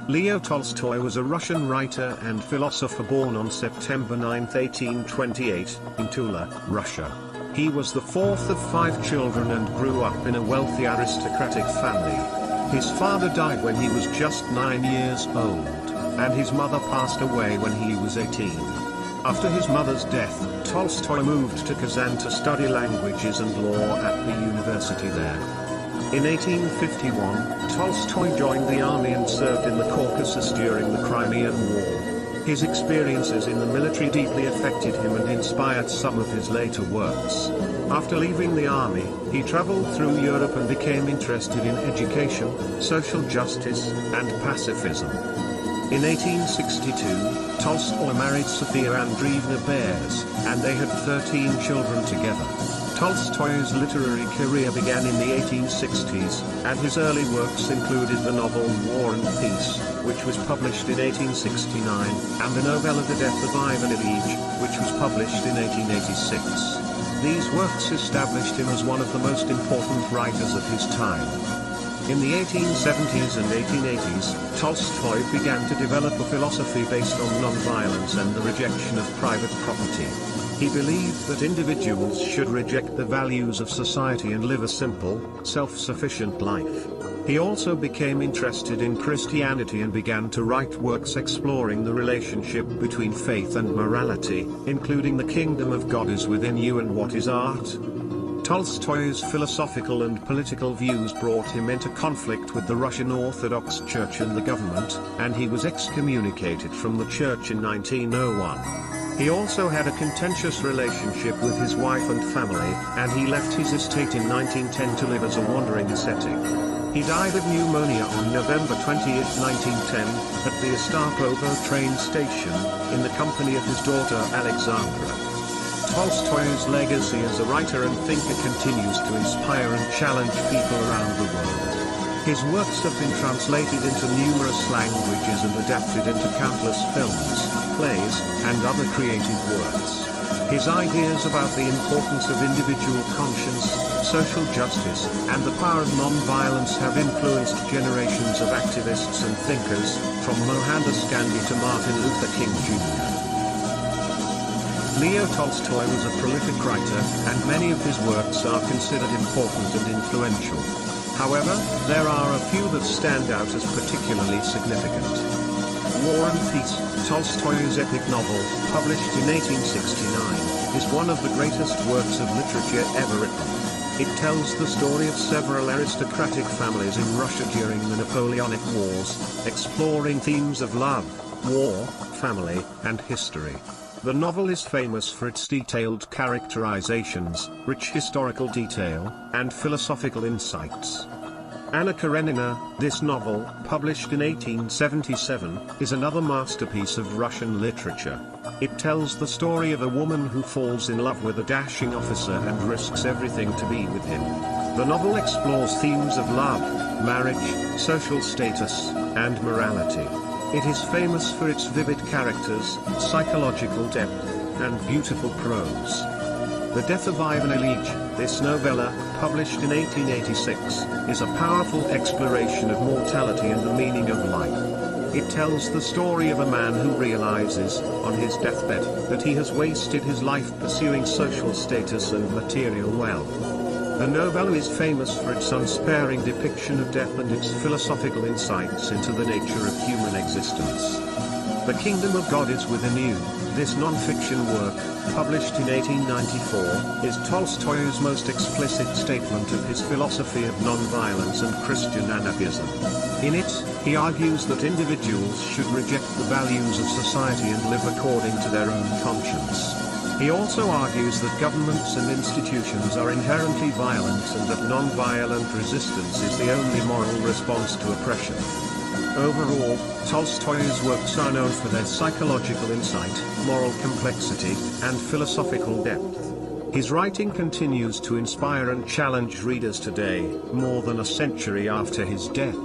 Leo Tolstoy was a Russian writer and philosopher born on September 9, 1828, in Tula, Russia. He was the fourth of 5 children and grew up in a wealthy aristocratic family. His father died when he was just 9 years old, and his mother passed away when he was 18. After his mother's death, Tolstoy moved to Kazan to study languages and law at the university there. In 1851, Tolstoy joined the army and served in the Caucasus during the Crimean War. His experiences in the military deeply affected him and inspired some of his later works. After leaving the army, he traveled through Europe and became interested in education, social justice, and pacifism. In 1862, Tolstoy married Sophia Andreevna Bears, and they had 13 children together. Tolstoy's literary career began in the 1860s, and his early works included the novel War and Peace, which was published in 1869, and the novella The Death of Ivan Ilyich, which was published in 1886. These works established him as one of the most important writers of his time. In the 1870s and 1880s, Tolstoy began to develop a philosophy based on nonviolence and the rejection of private property. He believed that individuals should reject the values of society and live a simple, self-sufficient life. He also became interested in Christianity and began to write works exploring the relationship between faith and morality, including The Kingdom of God is Within You and What is Art? Tolstoy's philosophical and political views brought him into conflict with the Russian Orthodox Church and the government, and he was excommunicated from the church in 1901. He also had a contentious relationship with his wife and family, and he left his estate in 1910 to live as a wandering ascetic. He died of pneumonia on November 20, 1910, at the Ostapovo train station, in the company of his daughter Alexandra. Tolstoy's legacy as a writer and thinker continues to inspire and challenge people around the world. His works have been translated into numerous languages and adapted into countless films, plays, and other creative works. His ideas about the importance of individual conscience, social justice, and the power of non-violence have influenced generations of activists and thinkers, from Mohandas Gandhi to Martin Luther King Jr. Leo Tolstoy was a prolific writer, and many of his works are considered important and influential. However, there are a few that stand out as particularly significant. War and Peace, Tolstoy's epic novel, published in 1869, is one of the greatest works of literature ever written. It tells the story of several aristocratic families in Russia during the Napoleonic Wars, exploring themes of love, war, family, and history. The novel is famous for its detailed characterizations, rich historical detail, and philosophical insights. Anna Karenina, this novel, published in 1877, is another masterpiece of Russian literature. It tells the story of a woman who falls in love with a dashing officer and risks everything to be with him. The novel explores themes of love, marriage, social status, and morality. It is famous for its vivid characters, psychological depth, and beautiful prose. The Death of Ivan Ilyich, this novella, published in 1886, is a powerful exploration of mortality and the meaning of life. It tells the story of a man who realizes, on his deathbed, that he has wasted his life pursuing social status and material wealth. The novella is famous for its unsparing depiction of death and its philosophical insights into the nature of human existence. The Kingdom of God is Within You, this non-fiction work, published in 1894, is Tolstoy's most explicit statement of his philosophy of non-violence and Christian anarchism. In it, he argues that individuals should reject the values of society and live according to their own conscience. He also argues that governments and institutions are inherently violent and that non-violent resistance is the only moral response to oppression. Overall, Tolstoy's works are known for their psychological insight, moral complexity, and philosophical depth. His writing continues to inspire and challenge readers today, more than a century after his death.